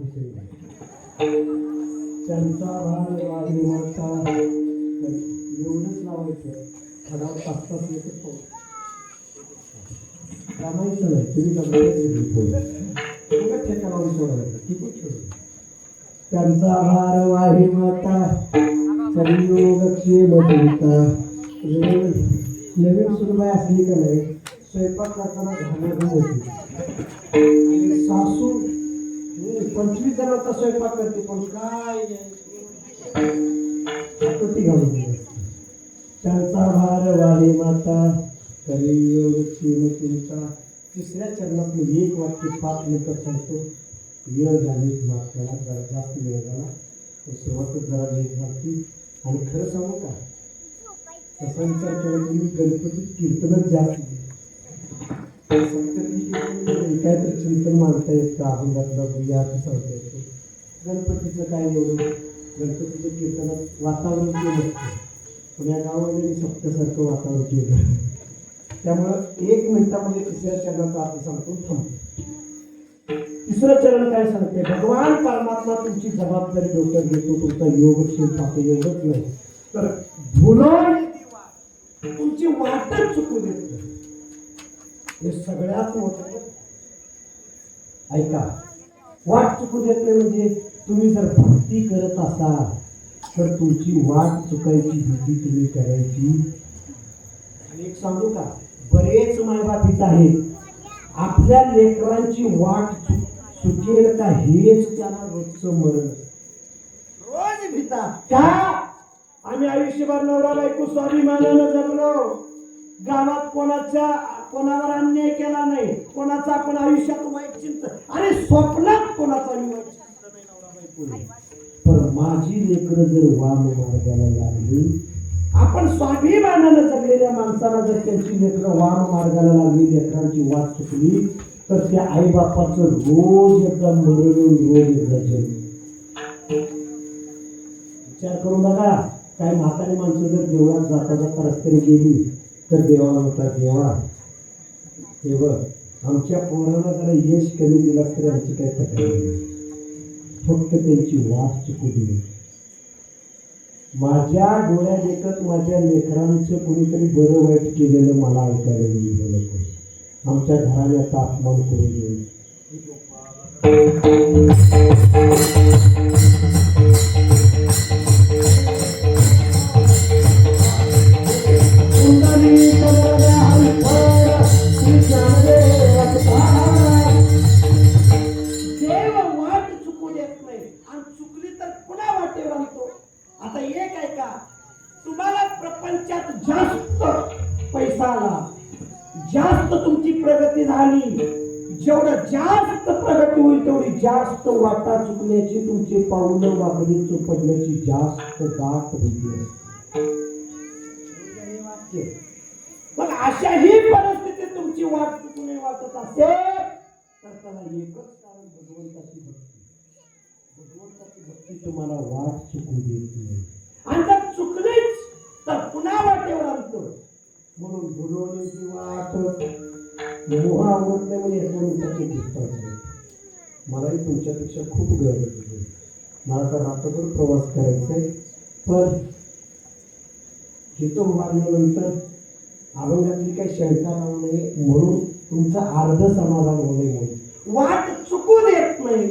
विषय त्यांचा भार वारी मोठा एवढंच लावायचं खडाव तास तास येतो रामायचं नाही तुम्ही ठेकाणावर सोडायचं ठीक आहे. त्यांचा भार वारी मोठा संयोग क्षेमता नवीन सुरबाई असली का नाही स्वयंपाक करताना घालवून होती आणि सासू 25 जणांचा स्वयंपाक करते पण काय ती घालून त्यांचा भार वारी माता कलियोग श्रीमतींचा. तिसऱ्या चरणातलं एक वाक्य 5 मिनिटं सांगतो. वेळ झाली माफ करा जरा जास्त वेळ झाला तर सुरुवातच जरा लेट झाली आणि खरं सांगू का तसा विचार केला की मी गणपती कीर्तनच जास्त काय तर चिंतन मानता येत का अभंगातला या सांगता येतो. गणपतीचं काय एवढं गणपतीचं कीर्तनात वातावरण केलं नसतं पण या गावामध्ये सप्त्यासारखं वातावरण केलं त्यामुळं 1 मिनिटामध्ये तिसऱ्या चरणाचा अर्थ सांगतो थांबतो. तिसरं चरण काय सांगते भगवान परमात्मा तुमची जबाबदारी डोक्यात घेतो तुमचा योगक्षेम पाहतो एवढंच नाही तर भुलून तुमची वाटच चुकू देत नाही. हे सगळ्यात मोठं ऐका वाट चुकू देत नाही म्हणजे तुम्ही जर भक्ती करत असाल तर तुमची वाट चुकायची भीती तुम्ही करायची. आणि एक सांगू का बरेच मायबापीत आहेत आपल्या लेकरांची वाट चुकेल का हेच त्यांना रोजचं मरण रोज भीता का आम्ही आयुष्यभर नवरा बायको स्वाभिमानानं जगलो गावात कोणावर अन्याय केला नाही कोणाचा आपण आयुष्यात वाईट चिंतन आणि स्वप्नात कोणाचा वाईट चिंतन नाही नवरा बायको पण माझी लेकरं जर वाम मार्गाला लागली आपण स्वाभिमानानं जगलेल्या माणसाला जर त्यांची लेकरं वाम मार्गाला लागली लेकरांची वाट चुकली तर त्या आईबापाचं रोज एकदा मरण रोज एकदा जन्म. विचार करून बघा काय म्हातारी माणसं जर देवळात जाता जाता रस्त्याने गेली तर देवाला होता देवा हे बघ आमच्या पोराला जरा यश कमी दिलास तरी आमची काही तक्रार नाही फक्त त्यांची वाट चुकू दिली. माझ्या डोळ्या देखत माझ्या लेकरांचं कोणीतरी बरं वाईट केलेलं मला ऐकायला मिळालं आमच्या घराण्याचा अपमान करू देऊ. देव वाट चुकू देत नाही आणि चुकली तर पुन्हा वाटेवर आणतो. आता एक ऐका तुम्हाला प्रपंचात जास्त पैसा आला जास्त तुमची प्रगती झाली जेवढं जास्त प्रगती होईल तेवढी जास्त वाटा चुकण्याची तुमची पावलं वाकडी चुपडण्याची जास्त दाट भीती असते. पण अशाही परिस्थितीत तुमची वाट चुकून वाटत असेल तर त्याला एकच कारण भगवंताची भक्ती तुम्हाला वाट चुकू देत नाही आणि जर चुकलीच तर पुन्हा वाटेवर आणतो. म्हणून बुडवण्याची वाट मोह आवडत नाही म्हणजे मलाही तुमच्यापेक्षा खूप गरज आहे. मला तर रात्रभर प्रवास करायचा आहे पण हितो उभारल्यानंतर अभंगातली काही शंका राहू नये म्हणून तुमचा अर्ध समाधान होऊ नये म्हणून वाट चुकू देत नाही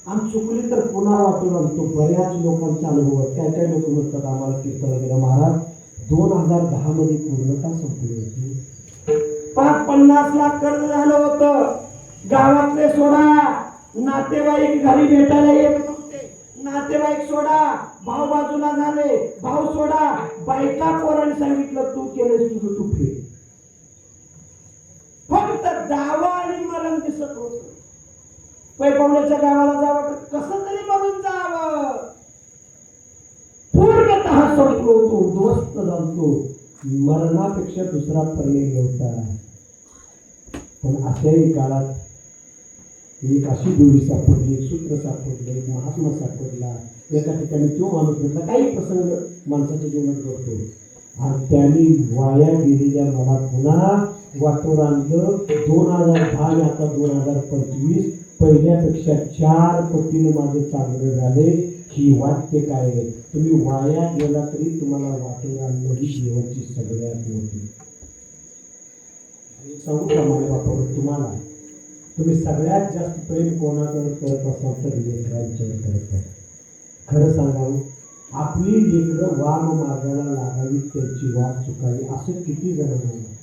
आणि चुकली तर पुन्हा वाटून आणतो. बऱ्याच लोकांचा अनुभव आहे. काय काय लोक म्हणतात आम्हाला कीर्तन गेला महाराज 2010 मध्ये पूर्णता संपली होती 50 लाख कर्ज झालं होतं गावातले सोडा नातेवाईक घरी भेटायला येत नव्हते नातेवाईक सोडा भाऊ बाजूला झाले भाऊ सोडा बायका पोरांनी सांगितलं तू केलेस तुझं तू फेल. फक्त दावा आणि मरण दिसत होत. पैपावण्याच्या गावाला जावं कसं तरी मरून जावं पूर्णतः संपलो होतो उद्ध्वस्त झालतो मरणापेक्षा दुसरा पर्याय नव्हता. पण अशाही काळात एक अशी दोरी सापडली एक सूत्र सापडलं एक महात्मा सापडला एका ठिकाणी तो माणूस म्हटला काही प्रसंग माणसाच्या जीवनात घडतो आणि त्यांनी वाया गेलेल्या मला पुन्हा वाटोर आणलं. 2010 आता 2025 पहिल्यापेक्षा 4 पटीने माझं चांगलं झाले. ही वाक्य काय आहे? तुम्ही वाया गेला तरी तुम्हाला वाटेल आणणं ही जीवनाची सगळ्यात मोठी. सांगू का माझ्या बापावर तुम्हाला, तुम्ही सगळ्यात जास्त प्रेम कोणाकडे करत असाल तर लेकरांच्यावर करत. खरं सांगावं, आपली लेकरं वाम मार्गाला लागावी, त्यांची वाट चुकावी, असं किती जण म्हणतात.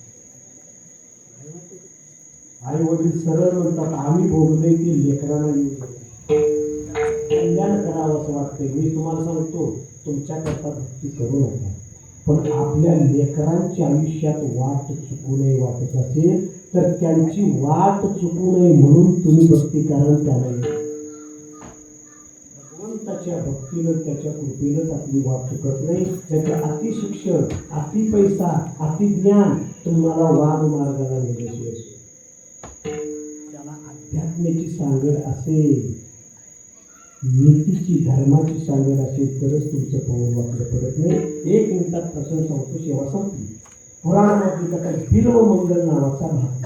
आई वडील सरळ म्हणतात आम्ही भोगले की लेकरांना येऊ कल्याण करावं असं वाटतंय. मी तुम्हाला सांगतो, तुमच्याकरता भक्ती करू नका, पण आपल्या लेकरांच्या आयुष्यात वाट चुकू नये वाटत असेल तर त्यांची वाट चुकू नये म्हणून तुम्ही भक्ती करा. त्याला भगवंताच्या भक्तीनं, त्याच्या कृपेनंच आपली वाट चुकत नाही. त्याचं अति शिक्षण, अति पैसा, अति ज्ञान तुम्हाला वाम मार्गाला नेण्याची असते. त्याला अध्यात्माची सांगड असेल, नीतीची धर्माची सांगड असेल तरच तुमचं पाऊल वाकडं पडत नाही. 1 मिनिटात प्रसंग सांगतो, सेवा संपली. पुराणामध्ये काही बिल्व मंगल नावाचा भाग,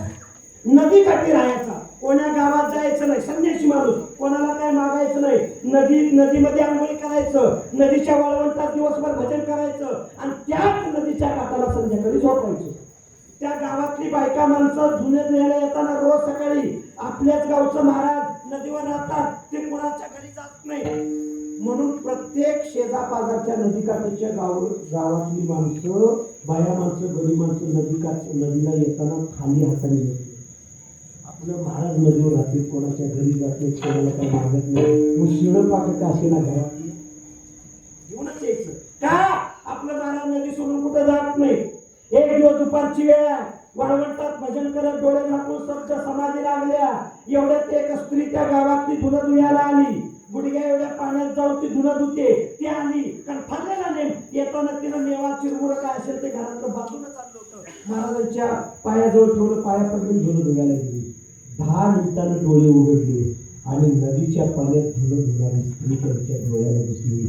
नदी काठी राहायचा, कोण्या गावात जायचं नाही, संन्यासी माणूस, कोणाला काय मागायचं नाही, नदीमध्ये आंघोळी करायचं, नदीच्या वाळवंटात दिवसभर भजन करायचं आणि त्याच नदीच्या काठाला संध्याकाळी झोपायचं. त्या गावातली बायका माणसं धुणे धुवायला येताना रोज सकाळी आपल्याच गावचं महाराज नदीवर राहतात, ते कुणाच्या घरी जात नाही. म्हणून प्रत्येक शेजापाजारच्या नदीकाठच्या गावातली माणसं, बाया माणसं, गडी माणसं नदीला येताना खाली हाताने येतात. आपलं महाराज नदीवर राहतील, कोणाच्या घरी जात नाही, कोणाला काही मागत नाही. मग शिळं पाकट असे ना घरात घेऊनच यायचं का? आपलं महाराज नदी सोडून कुठं जात नाही. एक दिवस दुपारची वेळ आहे, वाळवंटात भजन करत डोळे झाकून सज्ज समाधी लागल्या. एवढ्यात एक स्त्री त्या गावातली धुणं धुयाला आली. गुडघ्या एवढ्या पाण्यात जाऊन ती धुणं धुते. ती आली कारण ठरलेला नेम, येताना तिनं मेवा चिरमुरं काय असेल ते घरातलं बाजूला चाललं होतं. महाराजांच्या पायाजवळ ठेवलं, पाया पडून धुणं धुयाला गेली. 10 मिनिटांनी डोळे उघडले आणि नदीच्या पाण्यात धुणं धुणारी स्त्री त्यांच्या डोळ्याला दिसली.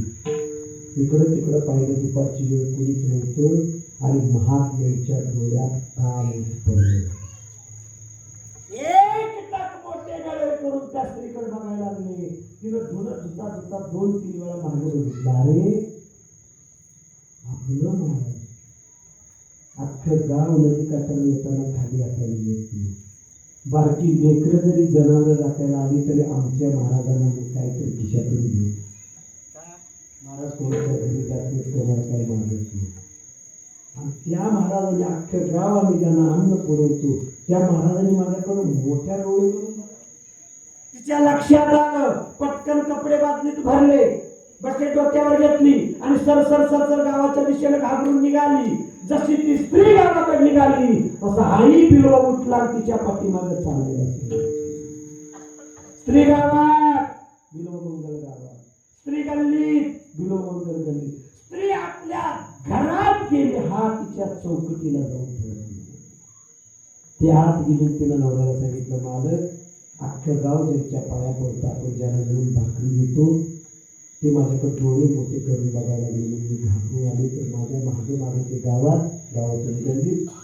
इकडं तिकडं पाहिलं, दुपारची वेळ कुणीच नव्हतं आणि महात्म्यांच्या डोळ्यात काम पडलं. एक टक मोठे गळे करून त्या स्त्रीकडे बघायला लागले. तिनं धुणं धुता धुता 2-3 वेळा मागे बघितलं. अरे आपलं महाराज अख्खं गाव नदी काठाला येताना खाली हाताने येते. बारकी लेकरं जरी जनावरं राखायला आली तरी आमच्या महाराजांना काहीतरी खिशातून घेऊ. महाराज कोणाच्या घरी जात नाही, कोणाला काही मागत नाही. आणि त्या महाराजांनी अख्खं गाव आम्ही ज्यांना अन्न पुरवतो त्या महाराजांनी माझ्याकडून मोठ्या डोळे करून तिच्या लक्षात आलं. पटकन कपडे बादलीत भरले, बकेट डोक्यावर घेतली आणि सरसर गावाच्या दिशेने घाबरून निघाली. जशी ती स्त्री गावाकडे निघाली तसा हाही बिलवा उठला, तिच्या पाठीमागे चाललेला. स्त्री गावात बिलवमंगल गावात, स्त्री गल्लीत बिलवमंगल गल्लीत. स्त्री आपल्या घरात गेली, हा तिच्या चौकटीला जाऊन ठेवली. ते आत गेली, तिला नवऱ्याला सांगितलं, मालक अख्खं गाव ज्यांच्या पाया पडतं, आपण ज्याला घेऊन भाकरी घेतो ते माझ्याकडे डोळे मोठे करून बघायला गेले. मी घाबरून आले तर माझ्या मागे ते गावातून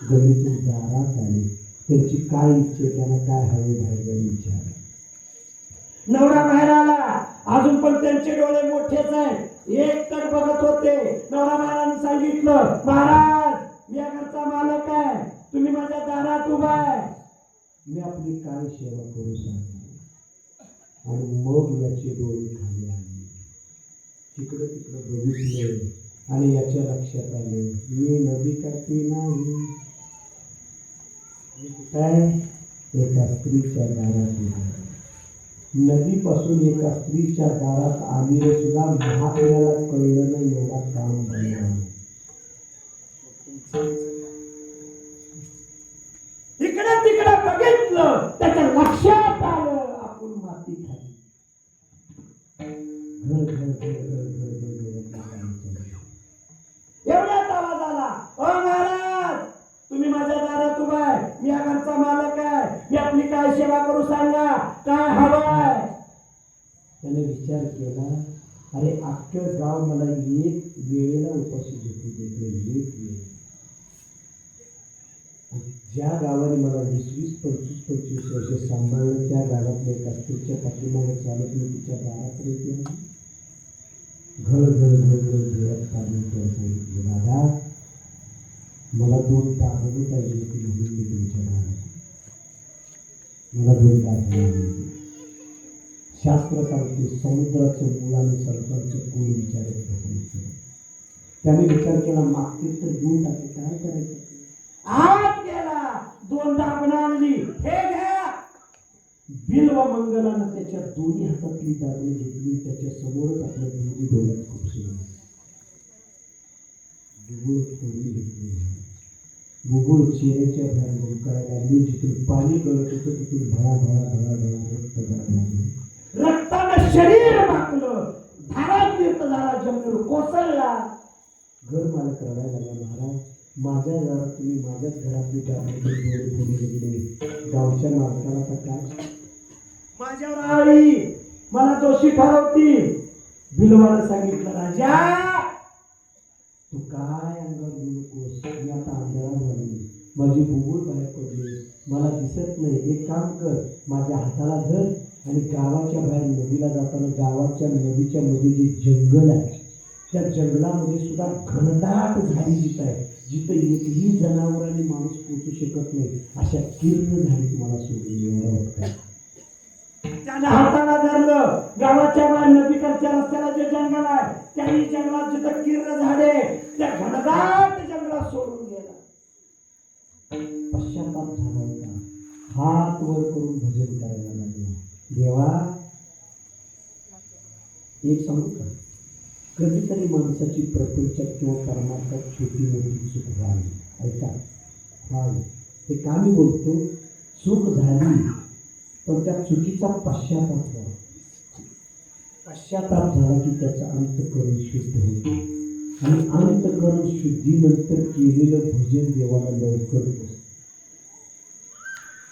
गल्लीतून दारात आले. त्यांची काय इच्छा, त्यांना काय हवे बाहेर जाऊन विचारलं. नवरा बाहेर आला, अजून पण त्यांचे डोळे मोठेच आहेत, एक टक बघत होते. नवरा बाहेरांनी सांगितलं, महाराज मी या घरचा मालक आहे, तुम्ही माझ्या दारात उभा आहे, मी आपली काय सेवा करू सांगा. आणि मग याचे डोळे खाली आले. तिकडं बघितलं आणि याच्या लक्षात आलं, मी नदी काठी नाही, काय एका स्त्रीच्या दारात उभा. नदीपासून एका स्त्रीच्या दारात आलेले सुद्धा महात्म्याला कळलं नाही एवढा काम बनवलं. इकडे तिकडे बघितलं, त्याच्या लक्षात आलं आपण माती खाली. एवढ्यात आवाज आला, ओ महाराज तुम्ही माझ्या दारात उभा आहे, मी या घरचा मालक आहे, मी आपली काय सेवा करू सांगा, काय हवंय. त्याने विचार केला, अरे अख्खं गाव मला एक वेळेला उपाशी झोपू देत नाही, एक वेळ ज्या गावाने मला 20-25 वर्ष सांभाळलं त्या गावातल्या एका स्त्रीच्या पाठीमागे चालत मी तिच्या दाराकडे येते. घळ घळ घळ घळ घरात पाणी सांगितलं, दादा मला 2 टाकलं पाहिजे की म्हणून मी तुमच्या दारात, मला 2 टाकलं. शास्त्र सांगते समुद्राचं मूळ आणि सर्पांचं कोण विचारत बसायचं. त्याने विचार केला मागतील तर 2 टाके काय करायचं. आत गेला 2 दाबणं आणली, हे घ्या. बिल्व मंगलानं त्याच्या दोन्ही हातातली दाबणी घेतली, त्याच्या समोरच आपल्या दोन्ही डोळ्यात खुपसली, बुबुळ फोडून घेतली. बुबुळ चेहऱ्याच्या बाहेर गुंकायला लागली. जिथून पाणी गळत होतं तिथून भळा भळा भळा भळा रक्त जायला लागलं. रक्तानं शरीर माकलं, धारा तीर्थ झाला, जमिनीवर कोसळला. घर मालक रडायला लागला, महाराज माझ्या घरात तुम्ही माझ्याच घरातली गेले, गावच्या मालकाला तर काय माझ्यावर आली, मला दोषी ठरवती. बिल्वानं सांगितलं, राजा तू काय अंगावर घेऊ नकोस, मी आता आंधळा झाली, माझी बुबुळ बाहेर पडली, मला दिसत नाही. एक काम कर, माझ्या हाताला धर आणि गावाच्या बाहेर नदीला जाताना गावाच्या नदीच्या मध्ये जे जंगल आहे त्या जंगलामध्ये सुद्धा घनदाट झाडी जिथं आहे, जिथं एकही जनावर आणि माणूस पोचू शकत नाही, अशा किर्ण झाडी तुम्हाला सोडून. त्यानं हाताला धरलं, गावाच्या बाहेर नदीकडच्या रस्त्याला जे जंगल आहे त्याही जंगलात जिथं किर्ण झाडे त्या घनदाट जंगलात सोडून गेला. पश्चाताप झाला होता, हात वर करून भजन करायला लागला. देवा एक सांगू का, कधीतरी माणसाची प्रपंचात किंवा परमार्थात छोटी मोठी चूक झाली, ऐका व्हावी, हे का मी बोलतो, चूक झाली पण त्या चुकीचा पश्चाताप झाला. पश्चाताप झाला की त्याचा अंतःकरण शुद्ध होते आणि अंतःकरण शुद्धीनंतर केलेलं भजन देवाला लवकर बसतं.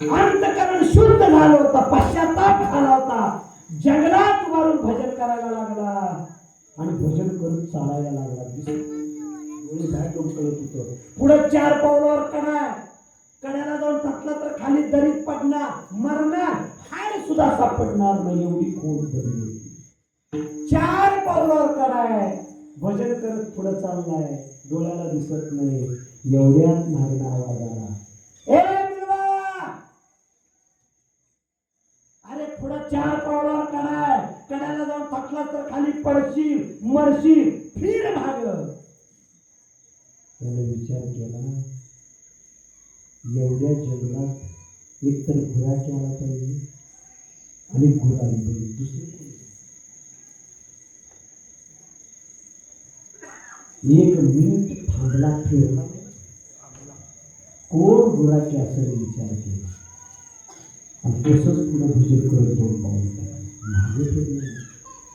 अंतःकरण शुद्ध झालं होतं, पश्चाताप झाला होता, जंगलात उभारून भजन करायला लागला आणि भजन करत चालायला लागला. डोळे बाहेर डोकळत होतं. पुढे 4 पावलावर कडा, कड्याला जाऊन टाकला तर खाली दरीत पडणार, मरणार, हाड सुद्धा सापडणार नाही, एवढी खोल दरी होती. 4 पावलावर कडा, भजन करत पुढे चाललाय, डोळ्याला दिसत नाही. एवढ्यात मागणा आवाज आला, ए बिल्वा, अरे पुढे 4 पावलावर कडा, कड्याला जाऊन टाकला तर खाली पडशील, मरशील, फिर भाग. त्याने विचार केला, एवढ्या जंगलात एक तर गुराखी आला पाहिजे आणि गुराली पाहिजे, दुसरे एक मिनिट थांबला, फिरला, कोण गुराखी असेल विचार केला आणि तसंच पुढे भजन करत 2 पाऊल मागे फिरले.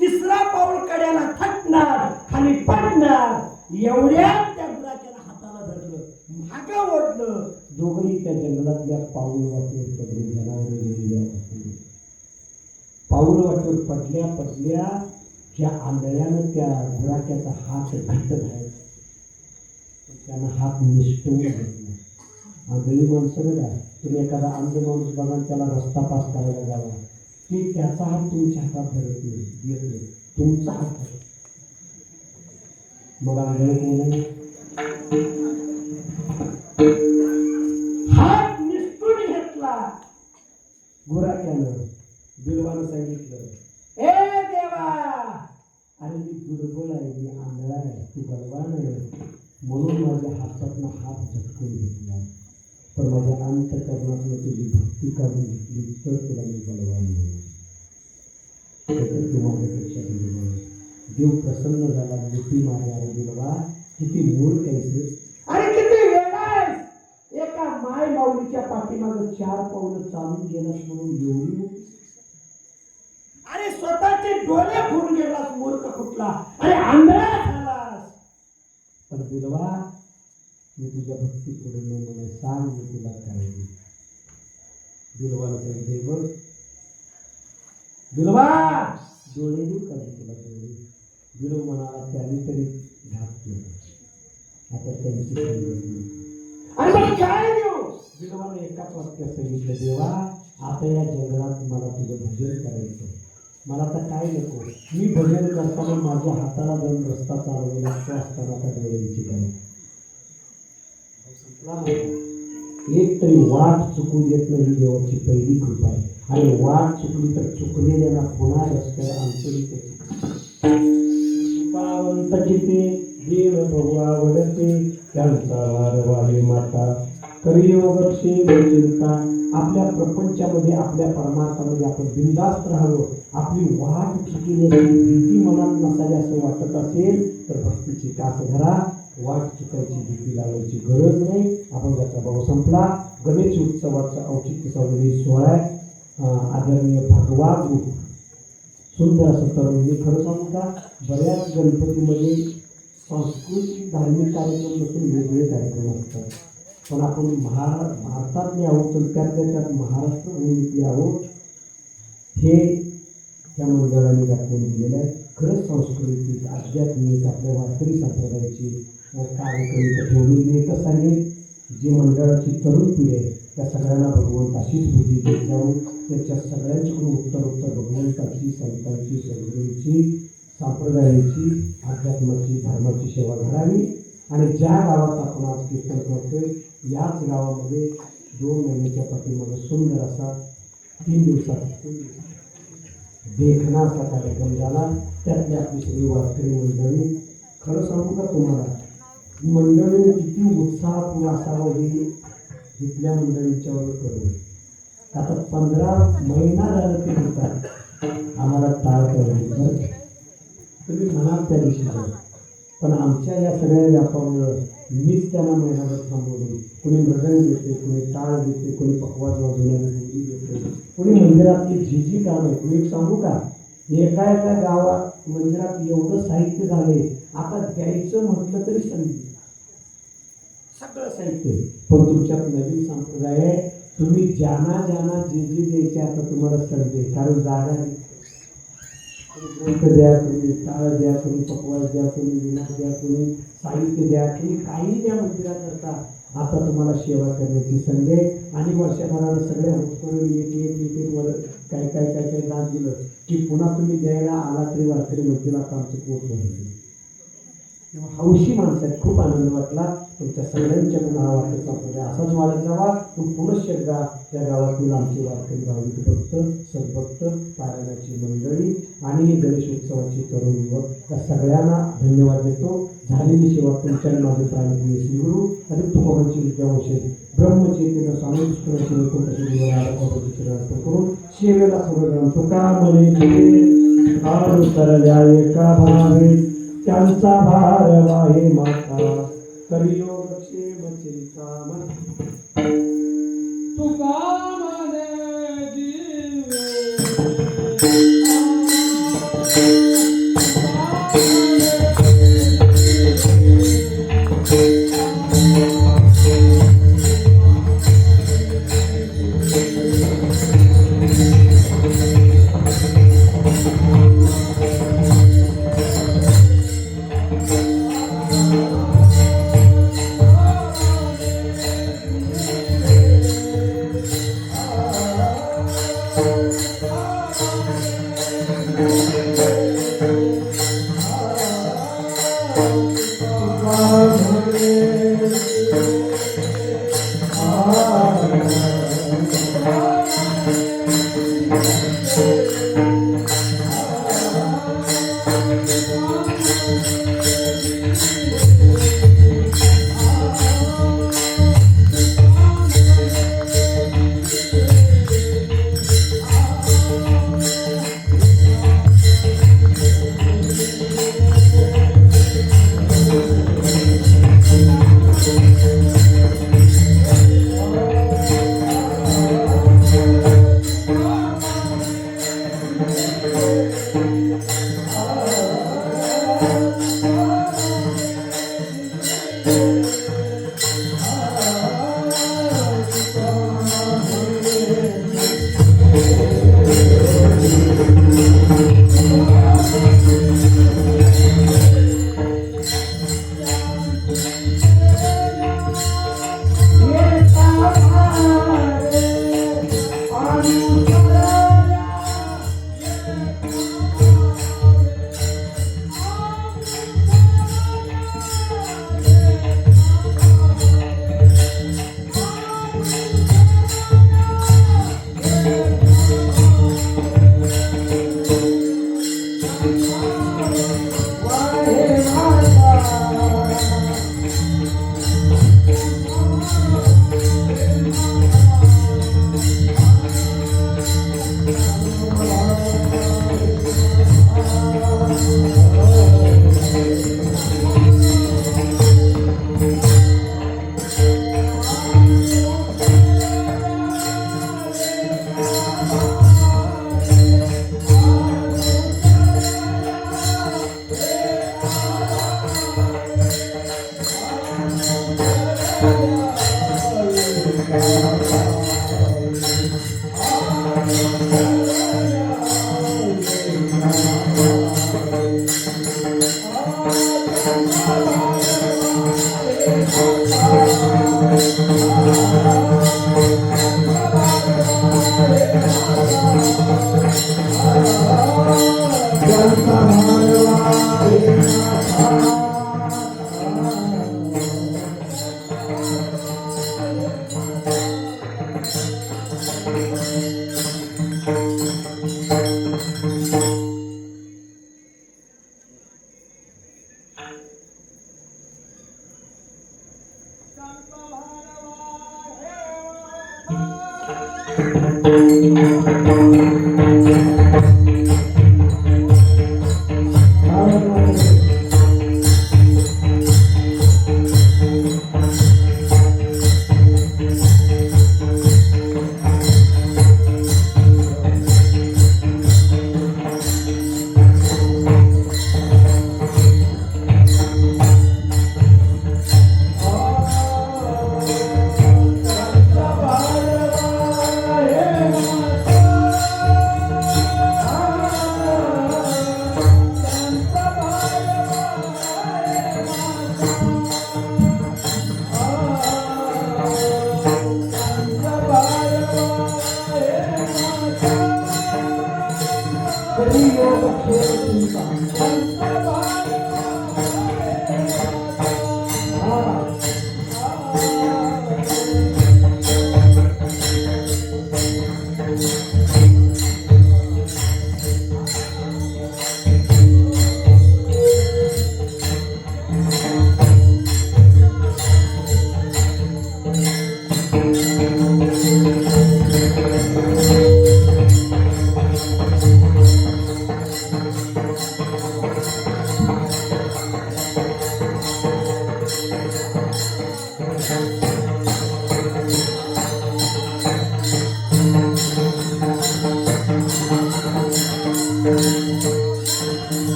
3रा पाऊल कड्याला थकणार, खाली पडणार, एवढ्यात त्या गुराख्याला हाताला धरलं, मागं ओढलं. दोघंही त्या जंगलातल्या पाऊल वाटेवर पडले. जनावर गेलेल्या पाऊल वाटेवर पडल्या त्या आंधळ्यानं त्या गुराख्याचा हात घट्ट धरायचा, त्यानं हात निष्ठून घेतला. आंधळी माणसं बघा, तुम्ही एखादा अंध माणूस बघा, त्याला रस्ता पास करायला जावा की त्याचा हात तुमच्या हातात धरत नाही, येत नाही, तुमचा हात धरत. मग आंधळे कोण, हात निष्ठून घेतला गुराख्यानं. बिल्वानं सांगितलं, ए देवा, अरे मी दुर्बळ आहे, मी आंधळा आहे, तू बलवान आहे, म्हणून माझ्या हातातनं हात झटकून घेतला, पण माझ्या अंतःकरणातनं तुझी भक्ती काढून घेतली तर तुला मी बलवान नाही. तू माझ्यापेक्षा दुर्बळ. देव प्रसन्न झाला, मोठी मारे, अरे बिल्वा किती मूर्ख आहेस, अरे किती वेळा आहेस, एका माय माऊलीच्या पाठीमागं 4 पावलं चालून गेलास म्हणून एवढी मोठी, अरे स्वतःचे डोळे फोडून गेलास, मूर्ख कुठला, अरे आंधळा झालास. पण बिल्वा मी तुझ्या भक्ती पुढे न मला सांग, मी तुला काय देऊ. बिल्वाला सांगितले, बघ बिल्वा, डोळे देऊ का तुला डोळे. बिल्व म्हणाला, त्यांनी तरी घात केला, आता त्यांची आणि मग काय देऊ विनोबाने एकाच वाक्यात सांगितलं, देवा आता या जंगलात मला तुझं भजन करायचं, मला तर काय नको, मी भजन करताना माझ्या हाताला जाऊन रस्ता चालवलेला तो असताना त्या डोळ्यांची काय एक तरी वाट चुकू देत नाही, देवाची पहिली कृपा आहे. आणि वाट चुकली तर चुकलेल्याला पुन्हा रस्त्यावर आणतो. पावंत किती देव बघू आवडते, त्यांचा वारवाही माता करियोग चिंता. आपल्या प्रपंचामध्ये आपल्या परमार्थामध्ये आपण बिनधास्त राहावं, आपली वाट चुकण्याची भीती मनात नसावी असं वाटत असेल तर भक्तीची कास धरा. वाट चुकायची भीती लावायची गरज नाही. आपण त्याचा भाव संपला. गणेश उत्सवाचा औचित्य साधलेली सोहळा आहे. आदरणीय भगवान सुंदर असं तरुणी. खरं सांगू का, बऱ्याच गणपतीमध्ये सांस्कृतिक धार्मिक कार्यक्रम नसून वेगवेगळे कार्यक्रम असतात, पण आपण भारतातले आहोत तर त्यात महाराष्ट्र भूमीतले आहोत हे त्या मंडळाने दाखवून दिलेलं आहे. खरंच सांस्कृतिक आध्यात्मिक आपल्या वारकरी संप्रदायाची कार्यक्रम ठेवलेली एकच सांगेल, जी मंडळाची तरुण पिढी आहे त्या सगळ्यांना भगवंत अशीच बुद्धी देत जाऊन त्याच्या सगळ्यांच्याकडून उत्तर भगवंताची, संतांची, सद्गुरूंची, संप्रदायाची, अध्यात्माची, धर्माची सेवा घडावी. आणि ज्या गावात आपण आज कीर्तन करतोय याच गावामध्ये 2 महिन्याच्या पाठीमागे सुंदर असा 3 दिवसात देखणा असा कार्यक्रम झाला. त्यातली आपली सगळी वारकरी मंडळी, खरं सांगू का तुम्हाला, मंडळीने किती उत्साहपूर्ण असावं हे इथल्या मंडळींच्यावर कळलं. आता 15 महिना झालं ते म्हणतात आम्हाला टाळ करायची, तुम्ही म्हणाल त्या दिवशी जाऊ, पण आमच्या या सगळ्या व्यापामुळं मीच त्यांना महिनाभर थांबवले. कोणी मृदंग देते, कोणी टाळ देते, कोणी पकवाज वाजवण्याला मुली देते, कोणी मंदिरातली झिझी काम आहे. तुम्ही सांगू का, एका गावात मंदिरात एवढं साहित्य झाले, आता द्यायचं म्हटलं तरी संधी सगळं साहित्य. पण तुमच्यात नवीन संप्रदाय आहे, तुम्ही ज्यांना जे द्यायचे आता तुम्हाला संधी, कारण जागा ग्रंथ द्या, तुम्ही टाळ द्या, तुम्ही पकवास द्या, तुम्ही विनाश द्या, तुम्ही साहित्य द्या, तुम्ही काही द्या मंदिराकरता. आता तुम्हाला सेवा करण्याची संधी. आणि वर्षभराला सगळे होतकरून एक वर काय दान दिलं की पुन्हा तुम्ही द्यायला आला तरी वारकरी म्हणतील आता आमचं पोट भरलं. तेव्हा हौशी माणसं आहेत. खूप आनंद वाटला. तुमच्या सगळ्यांच्याकडून हा वारकरी संप्रदाय असाच वाढत जावा. पण पुनश्च एकदा त्या गावातील आमचे वारकरी भाविक भक्त, सद्भक्त, पारायणाची मंडळी आणि गणेश उत्सवाची तरुण युवक त्या सगळ्यांना धन्यवाद देतो. झालेली सेवा तुमच्या माझे प्राणप्रिय श्रीगुरू आणि तुकोबांची विद्यावंशे ब्रह्मचैतन्य स्वामी कृष्णाची वैकुंठाची अर्पण करून सेवेला पुढे तुका म्हणे तरल्या एका भावे त्यांचा भार वाहे माता करियोग क्षेम चिंतामण तुका म्हणे जीवे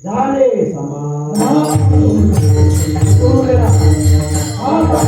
झाले समाधान. गुरुदेवा, आता